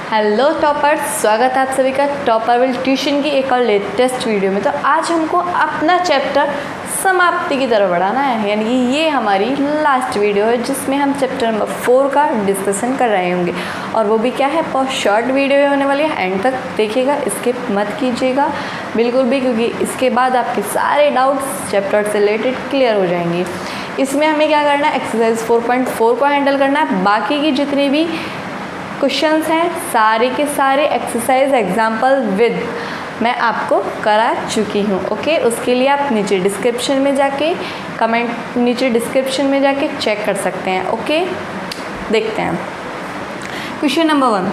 Hello toppers, स्वागत है आप सभी का टॉपर विल ट्यूशन की एक और लेटेस्ट वीडियो में। तो आज हमको अपना चैप्टर समाप्ति की तरफ बढ़ाना है, यानी कि ये हमारी लास्ट वीडियो है जिसमें हम चैप्टर नंबर 4 का डिस्कशन कर रहे होंगे। और वो भी क्या है, बहुत शॉर्ट वीडियो होने वाली है, एंड तक देखिएगा, स्किप मत कीजिएगा बिल्कुल भी, क्योंकि इसके बाद आपके सारे डाउट्स चैप्टर से रिलेटेड क्लियर हो जाएंगे। इसमें हमें क्या करना है, एक्सरसाइज 4.4 को हैंडल करना है। बाकी की जितनी भी क्वेश्चंस हैं सारे के सारे एक्सरसाइज एग्जाम्पल विद मैं आपको करा चुकी हूँ। ओके, उसके लिए आप नीचे डिस्क्रिप्शन में जाके चेक कर सकते हैं। ओके, देखते हैं क्वेश्चन नंबर 1।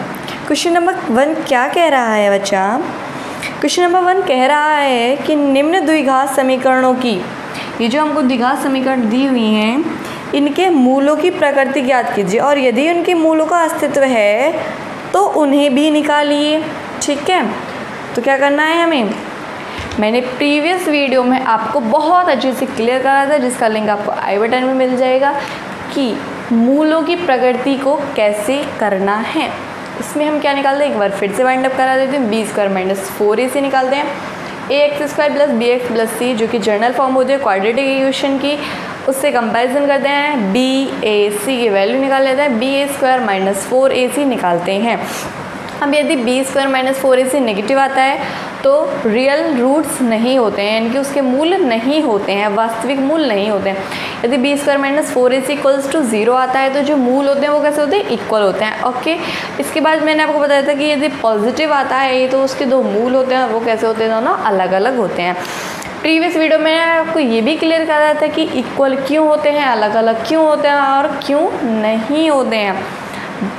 क्वेश्चन नंबर 1 क्या कह रहा है बच्चा? क्वेश्चन नंबर 1 कह रहा है कि निम्न द्विघात समीकरणों की, ये जो हमको द्विघात समीकरण दी हुई हैं, इनके मूलों की प्रकृति ज्ञात कीजिए और यदि उनके मूलों का अस्तित्व है तो उन्हें भी निकालिए। ठीक है, तो क्या करना है हमें, मैंने प्रीवियस वीडियो में आपको बहुत अच्छे से क्लियर करा था, जिसका लिंक आपको आई बटन में मिल जाएगा, कि मूलों की प्रकृति को कैसे करना है। इसमें हम क्या निकालते हैं, एक बार फिर से वाइंड अप करा देते हैं। b² - 4ac निकालते हैं, ax² + bx + c, जो कि जनरल फॉर्म होती है क्वाड्रेटिक इक्वेशन की, उससे कंपैरिजन करते हैं। BAC की वैल्यू निकाल लेते हैं, BA² - 4AC निकालते हैं। अब यदि B² - 4AC नेगेटिव आता है तो रियल रूट्स नहीं होते हैं, यानी कि उसके मूल नहीं होते हैं, वास्तविक मूल नहीं होते हैं। यदि B² - 4AC = 0 आता है तो जो मूल होते हैं वो कैसे होते हैं, इक्वल होते हैं। ओके, इसके बाद मैंने आपको बताया था कि यदि पॉजिटिव आता है तो उसके दो मूल होते हैं, वो कैसे होते हैं, दोनों अलग अलग होते हैं। प्रीवियस वीडियो में आपको ये भी क्लियर करा था कि इक्वल क्यों होते हैं, अलग अलग क्यों होते हैं और क्यों नहीं होते हैं,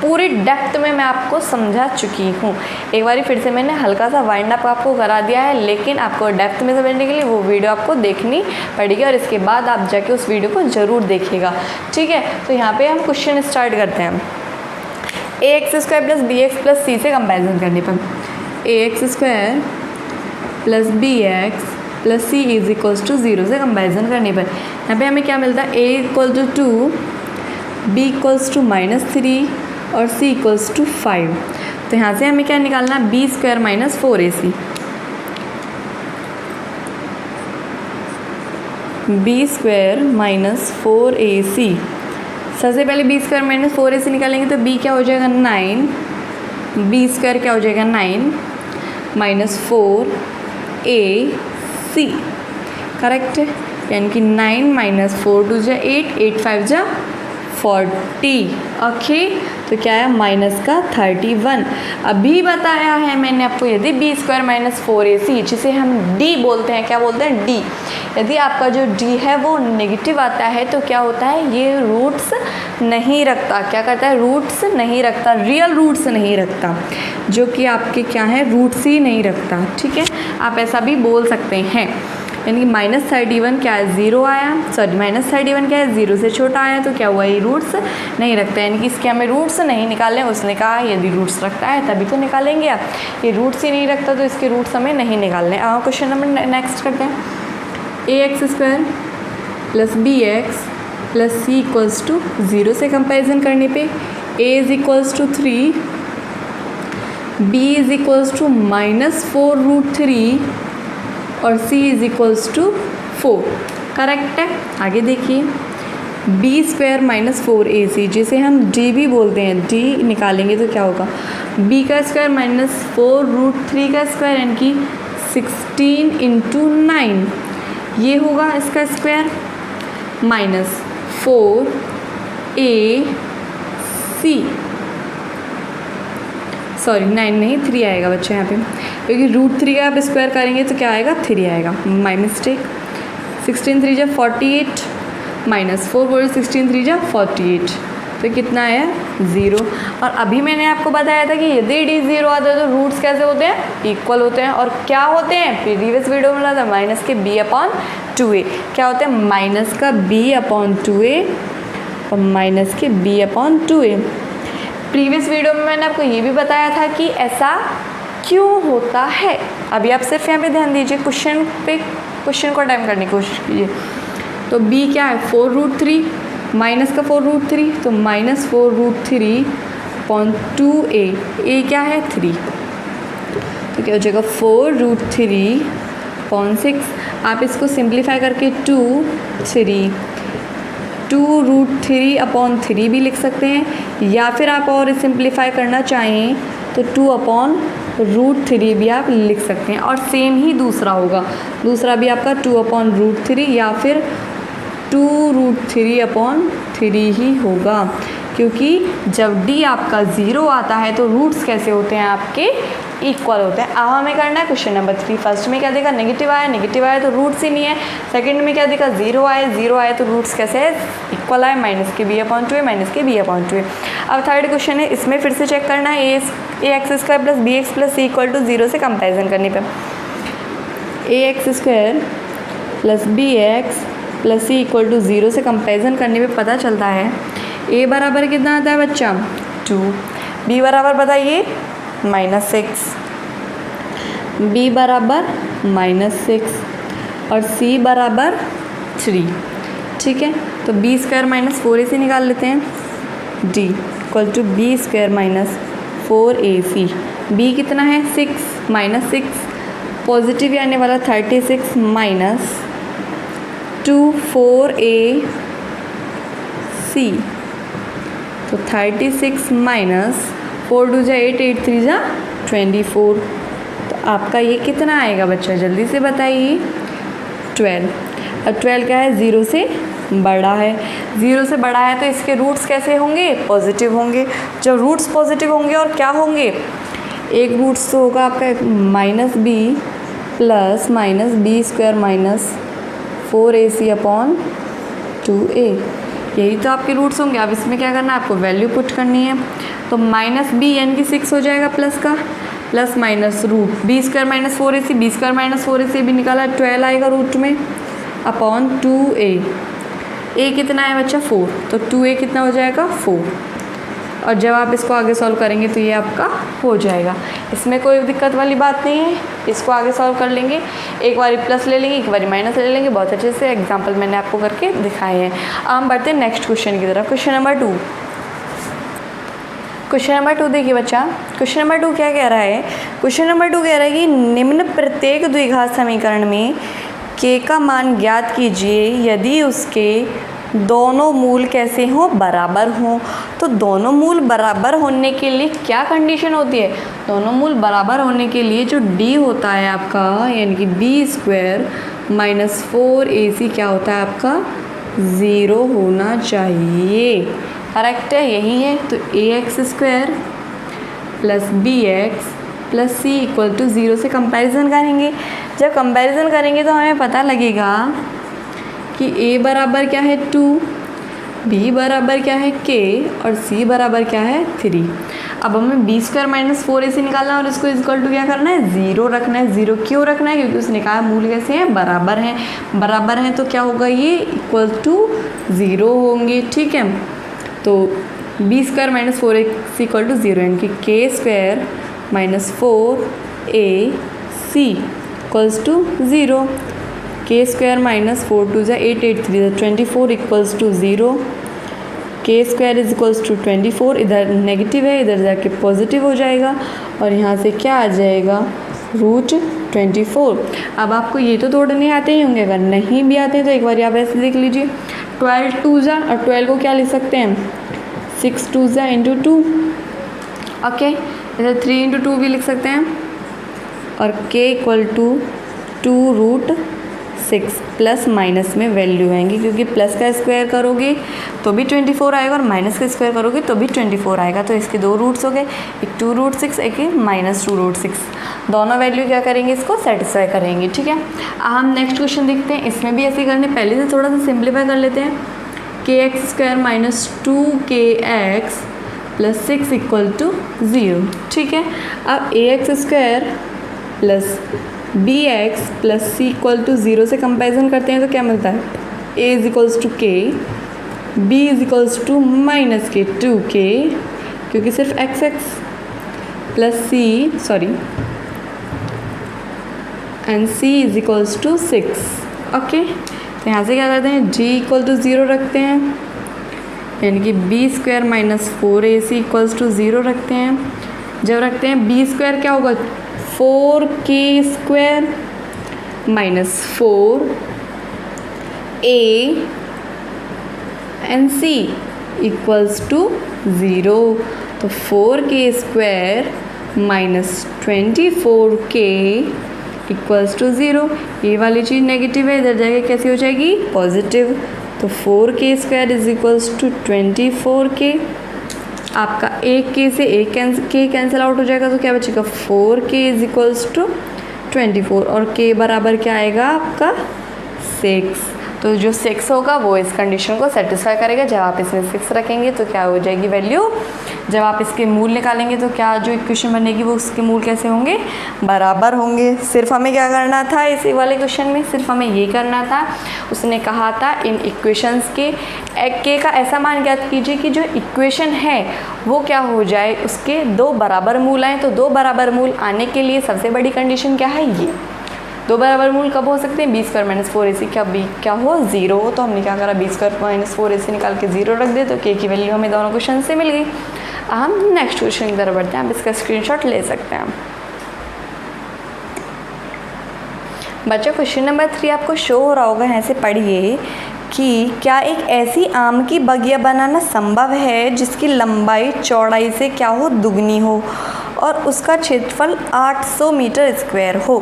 पूरी डेप्थ में मैं आपको समझा चुकी हूँ। एक बार फिर से मैंने हल्का सा वाइंड अप आपको करा दिया है, लेकिन आपको डेप्थ में समझने के लिए वो वीडियो आपको देखनी पड़ेगी और इसके बाद आप जाके उस वीडियो को ज़रूर देखिएगा। ठीक है, तो यहाँ पे हम क्वेश्चन स्टार्ट करते हैं। ax² + bx + c से कंपेरिजन करने पर ax² + bx + c = 0 से कंपेरिजन करने पर यहाँ पे हमें क्या मिलता है, a = 2, b = -3 और c = 5। तो यहाँ से हमें क्या निकालना है, b² - 4ac, b² - 4ac। सबसे पहले b² - 4ac निकालेंगे तो b क्या हो जाएगा, 9, b² क्या हो जाएगा, 9 - 4ac, करेक्ट है, यानी कि 9 - 4 = 8, 8 × 5 = 40। ओके, तो क्या है, -31। अभी बताया है मैंने आपको, यदि b² - 4ac, जिसे हम d बोलते हैं, क्या बोलते हैं, d, यदि आपका जो d है वो नेगेटिव आता है तो क्या होता है, ये रूट्स नहीं रखता। क्या करता है, रूट्स नहीं रखता, रियल रूट्स नहीं रखता, जो कि आपके क्या है, रूट्स ही नहीं रखता। ठीक है, आप ऐसा भी बोल सकते हैं, यानी कि -31 क्या है, 0 आया, सॉरी -31 क्या है, 0 से छोटा आया, तो क्या हुआ, ये रूट्स नहीं रखता, यानी कि इसके हमें रूट्स नहीं निकालने। उसने कहा यदि रूट्स रखता है तभी तो निकालेंगे आप, ये रूट्स ही नहीं रखता तो इसके रूट्स हमें नहीं निकालने। क्वेश्चन नंबर नेक्स्ट करते हैं। ax² + bx + c = 0 से कंपेरिजन करने पे a = 3, b = -4√3 और c = 4, करेक्ट है। आगे देखिए, b² - 4ac, जिसे हम d भी बोलते हैं, d निकालेंगे तो क्या होगा, b² - 4√3 का स्क्वायर, यानी कि 16 × 9, ये होगा इसका स्क्वायर, -4ac, सॉरी 9 नहीं 3 आएगा बच्चे यहाँ पे, क्योंकि √3 का आप स्क्वायर करेंगे तो क्या आएगा, 3 आएगा, माई मिस्टेक। 16 × 3 = 48 -4 16 × 3 = 48, तो कितना आया, 0। और अभी मैंने आपको बताया था कि यदि d 0 आता है तो रूट्स कैसे होते हैं, इक्वल होते हैं। और क्या होते हैं, प्रीवियस वीडियो में मिला था, -b/2a, क्या होते हैं, -b/2a और -b/2a। प्रीवियस वीडियो में मैंने आपको ये भी बताया था कि ऐसा क्यों होता है। अभी आप सिर्फ यहाँ पे ध्यान दीजिए, क्वेश्चन को अटेम्प्ट करने की कोशिश कीजिए। तो b क्या है, 4√3, माइनस का 4√3, तो -4√3 अपॉन 2a, a क्या है 3, तो क्या हो जाएगा 4√3 अपॉन 6। आप इसको सिंप्लीफाई करके 2√3 अपॉन 3 भी लिख सकते हैं, या फिर आप और सिंप्लीफाई करना चाहें तो 2/√3 भी आप लिख सकते हैं। और सेम ही दूसरा होगा, दूसरा भी आपका 2/√3 या फिर 2√3/3 ही होगा, क्योंकि जब d आपका 0 आता है तो रूट्स कैसे होते हैं आपके इक्वल होते हैं। अब हमें करना है क्वेश्चन नंबर 3। फर्स्ट में क्या देखा, नेगेटिव आया तो रूट्स ही नहीं है। सेकंड में क्या देखा, 0 आया तो रूट्स कैसे है, इक्वल आए, -b/2 है, -b/2 है। अब थर्ड क्वेश्चन है, इसमें फिर से चेक करना है ax² + bx + c = 0 से कंपेरिजन करने पे ax² + bx + c = 0 से कंपेरिजन करने पे पता चलता है a बराबर कितना आता है बच्चा 2, b बराबर बताइए -6, b बराबर -6 और c बराबर 3। ठीक है, तो b² - 4ac निकाल लेते हैं। d = b² - 4ac। b कितना है 6, -6 पॉजिटिव आने वाला 36 माइनस 2 4ac, तो 36 माइनस 4 2 = 8, 8 3 = 24। तो आपका ये कितना आएगा बच्चा, जल्दी से बताइए 12। और 12 क्या है, 0 से बड़ा है। 0 से बड़ा है तो इसके रूट्स कैसे होंगे, पॉजिटिव होंगे। जब रूट्स पॉजिटिव होंगे और क्या होंगे, एक रूट्स तो होगा आपका -b प्लस -b² - 4ac/2a, यही तो आपके रूट्स होंगे। अब इसमें क्या करना है, आपको वैल्यू पुट करनी है। तो -b यानी कि 6 हो जाएगा प्लस का, plus minus root b² - 4ac, b² - 4ac भी निकाला 12 आएगा रूट में अपॉन 2a। a कितना है बच्चा 4, तो 2a कितना हो जाएगा 4। और जब आप इसको आगे सॉल्व करेंगे तो ये आपका हो जाएगा। इसमें कोई दिक्कत वाली बात नहीं है, इसको आगे सॉल्व कर लेंगे। एक बारी प्लस ले लेंगे, एक बारी माइनस ले लेंगे। बहुत अच्छे से एग्जांपल मैंने आपको करके दिखाए हैं। अब हम बढ़ते हैं नेक्स्ट क्वेश्चन की तरफ। क्वेश्चन नंबर 2 देखिए बच्चा, क्वेश्चन नंबर 2 क्या कह रहा है। क्वेश्चन नंबर 2 कह रहा है कि निम्न प्रत्येक द्विघात समीकरण में k का मान ज्ञात कीजिए यदि उसके दोनों मूल कैसे हों, बराबर हों। तो दोनों मूल बराबर होने के लिए क्या कंडीशन होती है, दोनों मूल बराबर होने के लिए जो d होता है आपका, यानी कि b² - 4ac क्या होता है आपका 0 होना चाहिए। करेक्ट है, यही है। तो ax² + bx + c = 0 से कंपैरिजन करेंगे। जब कंपैरिजन करेंगे तो हमें पता लगेगा कि a बराबर क्या है 2, b बराबर क्या है k और c बराबर क्या है 3। अब हमें b² - 4ac निकालना है और इसको इक्वल टू क्या करना है 0 रखना है। 0 क्यों रखना है, क्योंकि उसने कहा मूल कैसे हैं, बराबर हैं। बराबर हैं तो क्या होगा, ये इक्वल टू 0 होंगे। ठीक है, तो b² - 4ac = 0 यानी कि k² - 4ac = 0। k² - 4 2 = 8, 8 3 = 24 = 0। k² = 24, इधर नेगेटिव है, इधर जाके पॉजिटिव हो जाएगा और यहाँ से क्या आ जाएगा √24। अब आपको ये तो तोड़ने आते ही होंगे, अगर नहीं भी आते हैं तो एक बार आप ऐसे देख लीजिए 12 2 ज़ा, और 12 को क्या लिख सकते हैं 6 2 ज़ा × 2। ओके, इधर 3 × 2 भी लिख सकते हैं। और k = 2√6 प्लस माइनस में वैल्यू आएंगी, क्योंकि प्लस का स्क्वायर करोगे तो भी 24 आएगा और माइनस का स्क्वायर करोगे तो भी 24 आएगा। तो इसके दो रूट्स हो गए, एक 2√6 एक -2√6। दोनों वैल्यू क्या करेंगे, इसको सेटिस्फाई करेंगे। ठीक है, हम नेक्स्ट क्वेश्चन देखते हैं। इसमें भी ऐसे करने, पहले से थोड़ा सा सिंप्लीफाई कर लेते हैं। kx² - 2kx + 6 = 0। ठीक है, अब ax² + bx + c = 0 से कंपैरिजन करते हैं तो क्या मिलता है, a = k, b = -k 2k, क्योंकि सिर्फ x plus c and c = 6। Okay, तो यहाँ से क्या करते हैं g = 0 रखते हैं, यानी कि b square minus 4ac equals to 0 रखते हैं। जब रखते हैं बी स्क्वायर क्या होगा 4k square minus 4a and c equals to 0। तो 4k square minus 24k equals to 0। ये वाली चीज़ नेगेटिव है, इधर जाके कैसी हो जाएगी पॉजिटिव। तो 4k square is equals to 24k। आपका एक k से एक k कैंसिल आउट हो जाएगा तो क्या बचेगा 4k इज इक्वल्स टू 24 और k बराबर क्या आएगा आपका 6। तो जो 6 होगा वो इस कंडीशन को सेटिस्फाई करेगा। जब आप इसमें 6 रखेंगे तो क्या हो जाएगी वैल्यू, जब आप इसके मूल निकालेंगे तो क्या जो इक्वेशन बनेगी वो उसके मूल कैसे होंगे बराबर होंगे। सिर्फ हमें क्या करना था इसी वाले क्वेश्चन में, सिर्फ हमें ये करना था। उसने कहा था इन इक्वेशंस के k का ऐसा मान ज्ञात कीजिए कि जो इक्वेशन है वो क्या हो जाए उसके 2 बराबर मूल आए। तो 2 बराबर मूल आने के लिए सबसे बड़ी कंडीशन क्या है, ये 2 बराबर मूल कब हो सकते हैं बी स्क्वायर माइनस 4ac क्या हो 0 हो। तो हमने क्या करा बी स्क्वायर माइनस 4ac निकाल के 0 रख दे तो k की वैल्यू हमें दोनों क्वेश्चन से मिल गई। हम नेक्स्ट क्वेश्चन की तरफ बढ़ते हैं। आप इसका स्क्रीनशॉट ले सकते हैं। बच्चों क्वेश्चन नंबर 3 आपको शो हो रहा होगा, यहाँ से पढ़िए कि क्या एक ऐसी आम की बगिया बनाना संभव है जिसकी लंबाई चौड़ाई से क्या हो दुगनी हो और उसका क्षेत्रफल 800 मीटर स्क्वायर हो।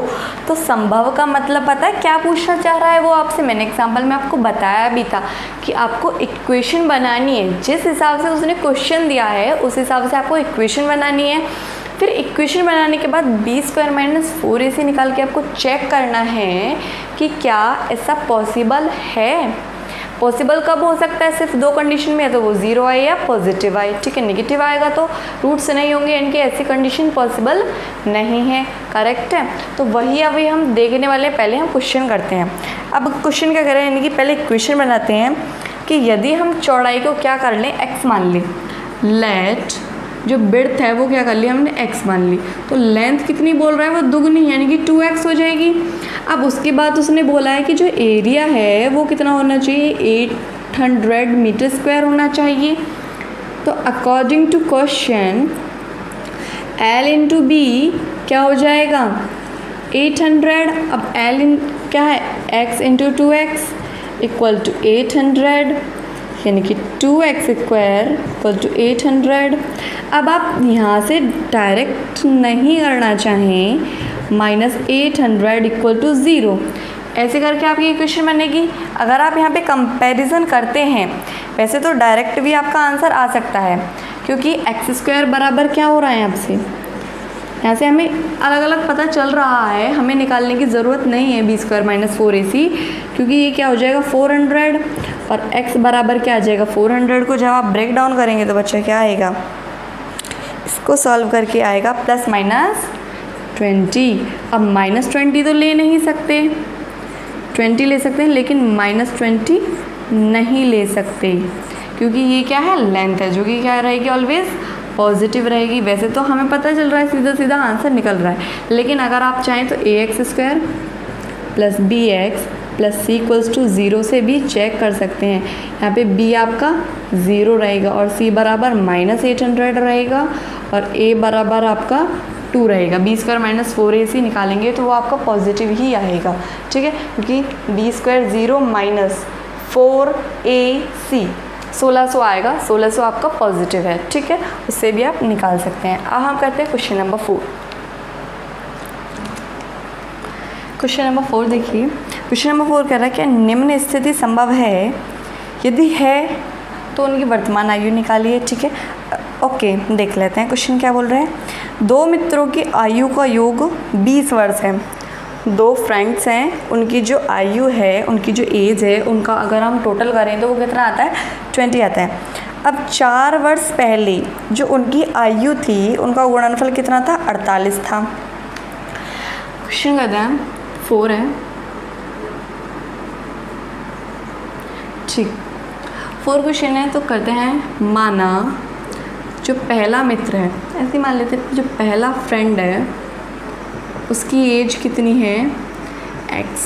तो संभव का मतलब पता है क्या पूछना चाह रहा है वो आपसे। मैंने एग्जाम्पल में आपको बताया भी था कि आपको इक्वेशन बनानी है, जिस हिसाब से उसने क्वेश्चन दिया है उस हिसाब से आपको इक्वेशन बनानी है। फिर इक्वेशन बनाने के बाद बी स्क्वायर माइनस 4ac निकाल के आपको चेक करना है कि क्या ऐसा पॉसिबल है। पॉसिबल कब हो सकता है, सिर्फ 2 कंडीशन में, है तो वो 0 आए या पॉजिटिव आए। ठीक है, नेगेटिव आएगा तो रूट्स नहीं होंगे, इनकी ऐसी कंडीशन पॉसिबल नहीं है। करेक्ट है, तो वही अभी हम देखने वाले हैं। पहले हम क्वेश्चन करते हैं। अब क्वेश्चन क्या करें, यानी कि पहले इक्वेशन बनाते हैं कि यदि हम चौड़ाई को क्या कर लें x मान लें, लेट जो बिड्थ है वो क्या कर लिया हमने x मान ली, तो लेंथ कितनी बोल रहा है वो दुगनी यानी कि 2x हो जाएगी। अब उसके बाद उसने बोला है कि जो एरिया है वो कितना होना चाहिए 800 मीटर स्क्वायर होना चाहिए। तो according to question L into b क्या हो जाएगा 800। अब L क्या है x into 2x equal to 800 यानी कि 2x स्क्वायर इक्वल टू 800। अब आप यहाँ से डायरेक्ट नहीं करना चाहें -800 इक्वल टू 0, ऐसे करके आपकी इक्वेशन बनेगी। अगर आप यहाँ पे कंपैरिजन करते हैं, वैसे तो डायरेक्ट भी आपका आंसर आ सकता है क्योंकि x स्क्वायर बराबर क्या हो रहा है आपसे, यहाँ से हमें अलग अलग पता चल रहा है, हमें निकालने की ज़रूरत नहीं है बी स्क्वायर माइनस 4ac क्योंकि ये क्या हो जाएगा 400 और x बराबर क्या आ जाएगा 400 को जब आप ब्रेक डाउन करेंगे तो बच्चा क्या आएगा, इसको सॉल्व करके आएगा प्लस माइनस 20। अब -20 तो ले नहीं सकते, 20 ले सकते हैं लेकिन -20 नहीं ले सकते क्योंकि ये क्या है लेंथ है जो कि क्या रहेगी ऑलवेज पॉजिटिव रहेगी। वैसे तो हमें पता चल रहा है सीधा सीधा आंसर निकल रहा है, लेकिन अगर आप चाहें तो ax square plus bx plus c equals to 0 से भी चेक कर सकते हैं। यहाँ पे b आपका 0 रहेगा और c बराबर -800 रहेगा और a बराबर आपका 2 रहेगा। बी स्क्वायर माइनस 4ac निकालेंगे तो वो आपका पॉजिटिव ही आएगा। ठीक है, क्योंकि बी स्क्वायर 0 माइनस 4ac 1600 आएगा, 1600 आपका पॉजिटिव है। ठीक है, उससे भी आप निकाल सकते हैं। अब हम करते हैं क्वेश्चन नंबर 4। क्वेश्चन नंबर 4 देखिए, क्वेश्चन नंबर 4 कह रहा है कि निम्न स्थिति संभव है, यदि है तो उनकी वर्तमान आयु निकालिए। ठीक है, ओके देख लेते हैं क्वेश्चन क्या बोल रहे हैं। 2 मित्रों की आयु का योग 20 वर्ष है। 2 फ्रेंड्स हैं, उनकी जो आयु है, उनकी जो एज है, उनका अगर हम टोटल करें तो वो कितना आता है 20 आता है। अब 4 वर्ष पहले जो उनकी आयु थी उनका गुणनफल कितना था 48 था। क्वेश्चन कहते हैं 4 है, ठीक 4 क्वेश्चन है तो करते हैं। माना जो पहला मित्र है, ऐसे मान लेते हैं जो पहला फ्रेंड है उसकी एज कितनी है x,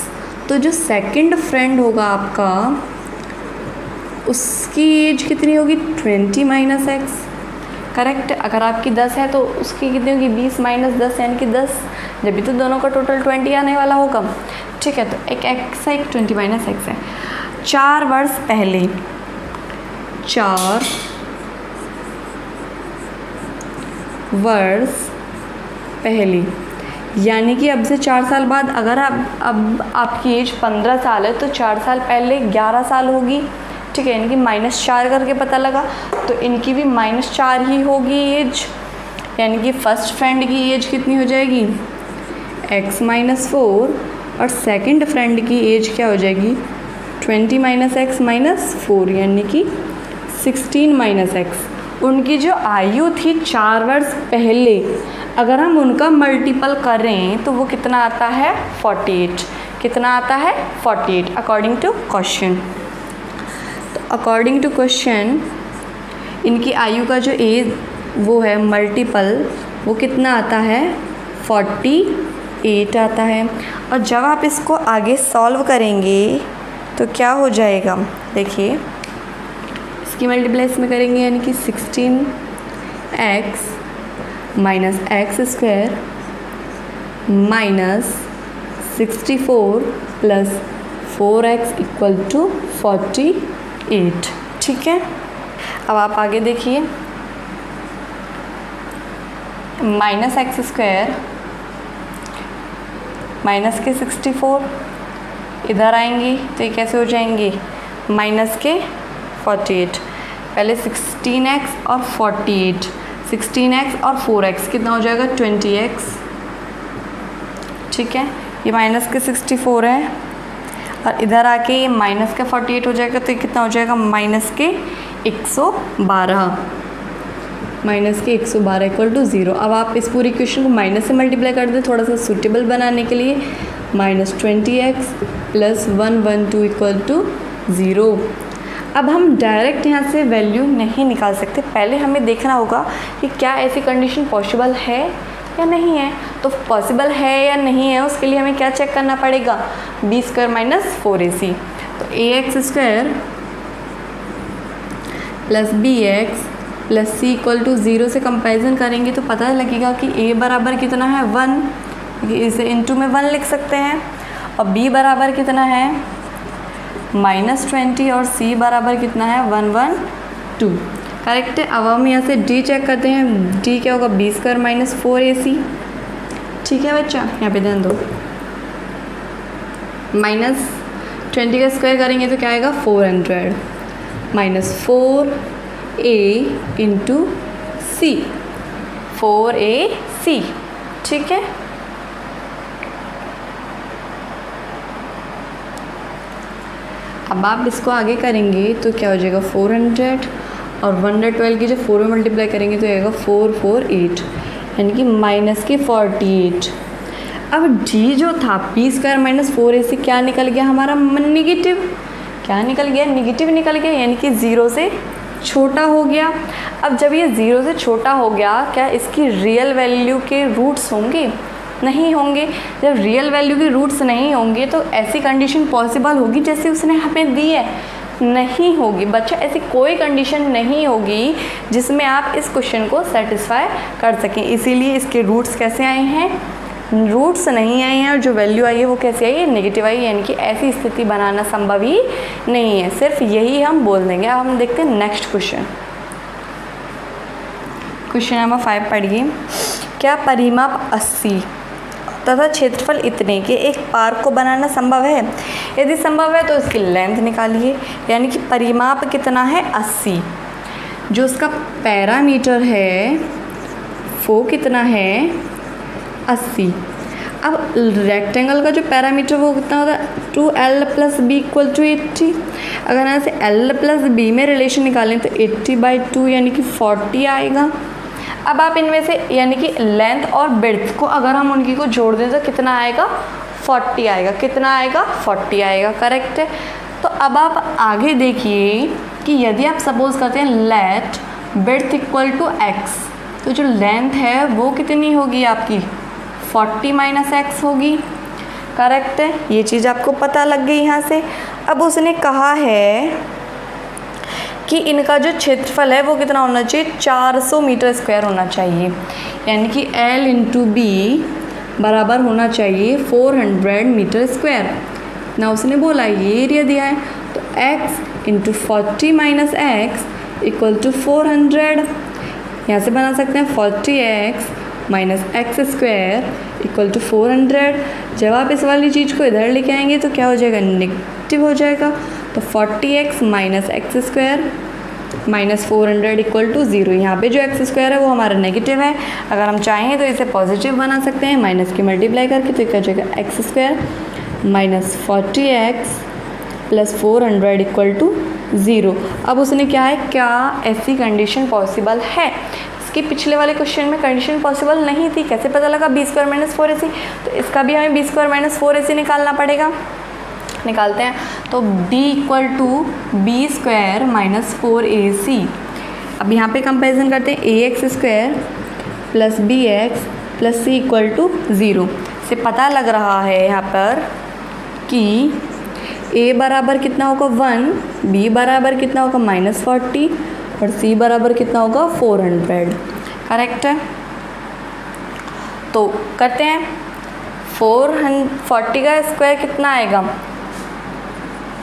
तो जो सेकंड फ्रेंड होगा आपका उसकी एज कितनी होगी 20 माइनस एक्स, करेक्ट। अगर आपकी 10 है तो उसकी कितनी होगी 20 माइनस 10 यानी कि 10, जब भी तो दोनों का टोटल 20 आने वाला होगा, ठीक है। तो एक एक्स है, एक 20 माइनस एक्स है। 4 वर्ष पहले, 4 वर्ष पहले यानी कि अब से 4 साल बाद, अगर अब आपकी एज 15 साल है तो 4 साल पहले 11 साल होगी, ठीक है। यानी कि -4 करके पता लगा, तो इनकी भी -4 ही होगी एज। यानी कि फर्स्ट फ्रेंड की एज कितनी हो जाएगी x - 4 और सेकंड फ्रेंड की एज क्या हो जाएगी 20 माइनस एक्स माइनस 4 यानी कि 16 माइनस एक्स। उनकी जो आयु थी 4 वर्ष पहले, अगर हम उनका मल्टीपल करें तो वो कितना आता है 48। कितना आता है 48 अकॉर्डिंग टू क्वेश्चन। तो अकॉर्डिंग टू क्वेश्चन इनकी आयु का जो एज वो है मल्टीपल, वो कितना आता है 48 आता है। और जब आप इसको आगे सॉल्व करेंगे तो क्या हो जाएगा, देखिए इसकी मल्टीप्लाई इसमें करेंगे यानी कि 16x minus x square minus 64 plus 4x equal to 48, ठीक है। अब आप आगे देखिए, माइनस एक्स स्क्वायर माइनस के 64 इधर आएंगी तो ये कैसे हो जाएंगे माइनस के 48। पहले 16x और 48, 16x और 4x कितना हो जाएगा 20x, ठीक है। ये माइनस के 64 है और इधर आके ये माइनस का 48 हो जाएगा, तो ये कितना हो जाएगा माइनस के 112, माइनस के 112 इक्वल टू 0। अब आप इस पूरी इक्वेशन को माइनस से मल्टीप्लाई कर दें थोड़ा सा सूटेबल बनाने के लिए, -20x प्लस 112 इक्वल टू 0। अब हम डायरेक्ट यहाँ से वैल्यू नहीं निकाल सकते, पहले हमें देखना होगा कि क्या ऐसी कंडीशन पॉसिबल है या नहीं है। तो पॉसिबल है या नहीं है उसके लिए हमें क्या चेक करना पड़ेगा b² माइनस 4ac। तो ax² plus bx plus c equal to 0 से कंपैरिजन करेंगे तो पता लगेगा कि a बराबर कितना है 1, इसे इनटू में 1 लिख सकते हैं, और b बराबर कितना है -20 और c बराबर कितना है 112, करेक्ट है। अब हम यहाँ से d चेक करते हैं, d क्या होगा b² माइनस 4ac, ठीक है बच्चा। यहाँ पे ध्यान दो, -20 का स्क्वायर करेंगे तो क्या आएगा 400 minus 4a into c, 4ac, ठीक है। अब आप इसको आगे करेंगे तो क्या हो जाएगा 400 और 112 की जो 4 में मल्टीप्लाई करेंगे तो आएगा 448 यानी कि माइनस के 48। अब d जो था b² माइनस 4ac क्या निकल गया हमारा नेगेटिव, क्या निकल गया नेगेटिव निकल गया, यानी कि 0 से छोटा हो गया। अब जब ये 0 से छोटा हो गया, क्या इसकी रियल वैल्यू के रूट्स होंगे, नहीं होंगे। जब रियल वैल्यू के रूट्स नहीं होंगे तो ऐसी कंडीशन पॉसिबल होगी जैसे उसने हमें दी है, नहीं होगी बच्चा। ऐसी कोई कंडीशन नहीं होगी जिसमें आप इस क्वेश्चन को सेटिस्फाई कर सकें, इसीलिए इसके रूट्स कैसे आए हैं, रूट्स नहीं आए हैं, और जो वैल्यू आई है वो कैसे आई है नेगेटिव आई है, यानी कि ऐसी स्थिति बनाना संभव ही नहीं है, सिर्फ यही हम बोल देंगे। अब हम देखते हैं नेक्स्ट क्वेश्चन। क्वेश्चन नंबर 5 पढ़िए। क्या परिमाप 80 तथा क्षेत्रफल इतने के एक पार्क को बनाना संभव है? यदि संभव है तो इसकी लेंथ निकालिए, यानी कि परिमाप कितना है 80, जो उसका पैरामीटर है वो कितना है 80। अब रेक्टेंगल का जो पैरामीटर वो कितना होता है 2l + b = 80। अगर यहाँ से l + b में रिलेशन निकालें तो 80/2 यानी कि 40 आएगा। अब आप इनमें से यानी कि लेंथ और ब्रेड्थ को अगर हम उनकी को जोड़ दें तो कितना आएगा 40 आएगा, कितना आएगा 40 आएगा, करेक्ट है। तो अब आप आगे देखिए कि यदि आप सपोज करते हैं लेट ब्रेड्थ = x, तो जो लेंथ है वो कितनी होगी आपकी 40 - x होगी, करेक्ट है। ये चीज़ आपको पता लग गई यहाँ से। अब उसने कहा है कि इनका जो क्षेत्रफल है वो कितना होना चाहिए, 400 मीटर स्क्वायर होना चाहिए, यानी कि L इंटू बी बराबर होना चाहिए 400 मीटर स्क्वायर ना उसने बोला, ये एरिया दिया है। तो x into 40 minus x equal to 400, यहाँ से बना सकते हैं 40x minus x square equal to 400। जब आप इस वाली चीज़ को इधर लेके आएंगे तो क्या हो जाएगा, नेगेटिव हो जाएगा। तो 40x minus x square minus 400 equal to 0। यहाँ पे जो एक्स स्क्वायर है वो हमारा नेगेटिव है, अगर हम चाहें तो इसे पॉजिटिव बना सकते हैं माइनस की मल्टीप्लाई करके, तो क्या हो जाएगा x square minus 40x plus 400 equal to 0। अब उसने क्या है, क्या ऐसी कंडीशन पॉसिबल है, इसके पिछले वाले क्वेश्चन में कंडीशन पॉसिबल नहीं थी, कैसे पता लगा बी स्क्वायर माइनस 4ac, तो इसका भी हमें बी स्क्वायर माइनस 4ac निकालना पड़ेगा। निकालते हैं, तो b equal to b square minus 4ac। अब यहाँ पे कंपेरिजन करते हैं, ax square plus b x plus c equal to 0 से पता लग रहा है यहाँ पर कि a बराबर कितना होगा 1, b बराबर कितना होगा माइनस 40 और c बराबर कितना होगा 400। करेक्ट है। तो करते हैं, 440 का स्क्वायर कितना आएगा,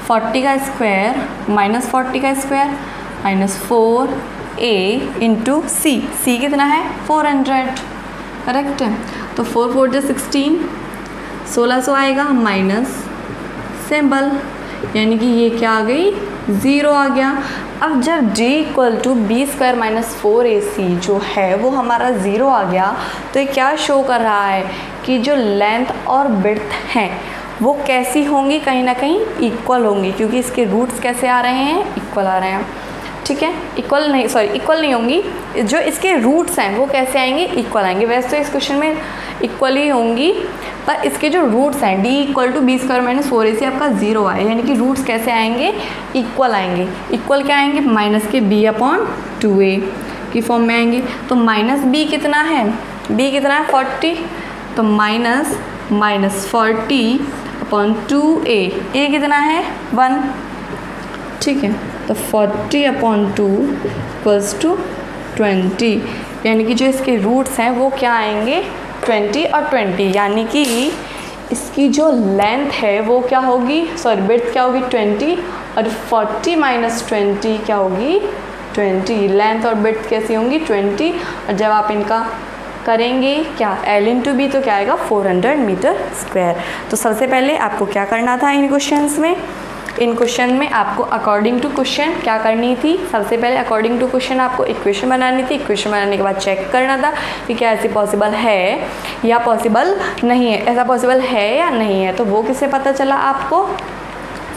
40 का स्क्वायर माइनस 40 का स्क्वायर माइनस 4a इंटू सी, सी कितना है 400। करेक्ट है। तो 4 4 जो 16, 1600 आएगा माइनस सिंबल, यानी कि ये क्या आ गई 0 आ गया। अब जब d equal to b square minus 4ac जो है वो हमारा 0 आ गया, तो ये क्या शो कर रहा है कि जो लेंथ और विड्थ हैं वो कैसी होंगी, कहीं ना कहीं इक्वल होंगी, क्योंकि इसके रूट्स कैसे आ रहे हैं, इक्वल आ रहे हैं। ठीक है, इक्वल नहीं होंगी, जो इसके रूट्स हैं वो कैसे आएंगे, इक्वल आएंगे। वैसे तो इस क्वेश्चन में इक्वल ही होंगी, पर इसके जो रूट्स हैं d equal to b square minus 4ac आपका 0 आए, यानी कि रूट्स कैसे आएंगे, इक्वल आएंगे। इक्वल क्या आएंगे, माइनस के b अपॉन 2a की फॉर्म में आएंगे। तो माइनस b कितना है, b कितना है 40, तो माइनस 40 अपॉन 2a, a कितना है 1। ठीक है, तो 40 अपॉन 2 इक्वल्स टू 20, यानी कि जो इसके रूट्स हैं वो क्या आएंगे 20 और 20, यानी कि इसकी जो लेंथ है वो क्या होगी, विड्थ क्या होगी 20 और 40 माइनस 20 क्या होगी 20। लेंथ और विड्थ कैसी होंगी 20, और जब आप इनका करेंगे क्या L इंटू बी, तो क्या आएगा 400 मीटर स्क्वायर। तो सबसे पहले आपको क्या करना था इन क्वेश्चन में आपको अकॉर्डिंग टू क्वेश्चन क्या करनी थी, सबसे पहले अकॉर्डिंग टू क्वेश्चन आपको इक्वेशन बनानी थी। इक्वेशन बनाने के बाद चेक करना था कि क्या ऐसी पॉसिबल है या पॉसिबल नहीं है, ऐसा पॉसिबल है या नहीं है। तो वो किससे पता चला आपको,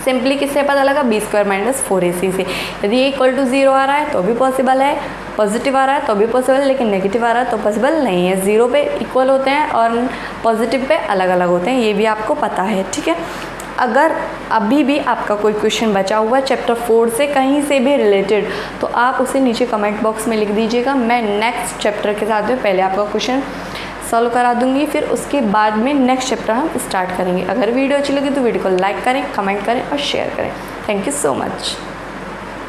सिंपली किससे पता लगा, बी स्क्वायर माइनस 4ac से। यदि ये इक्वल टू 0 आ रहा है तो भी पॉसिबल है, पॉजिटिव आ रहा है तो भी पॉसिबल है, लेकिन नेगेटिव आ रहा है तो पॉसिबल नहीं है। 0 पे इक्वल होते हैं और पॉजिटिव पे अलग अलग होते हैं, ये भी आपको पता है। ठीक है, अगर अभी भी आपका कोई क्वेश्चन बचा हुआ है चैप्टर 4 से कहीं से भी रिलेटेड, तो आप उसे नीचे कमेंट बॉक्स में लिख दीजिएगा। मैं नेक्स्ट चैप्टर के साथ में पहले आपका क्वेश्चन सॉल्व करा दूंगी, फिर उसके बाद में नेक्स्ट चैप्टर हम स्टार्ट करेंगे। अगर वीडियो अच्छी लगी तो वीडियो को लाइक करें, कमेंट करें और शेयर करें। Thank you so much.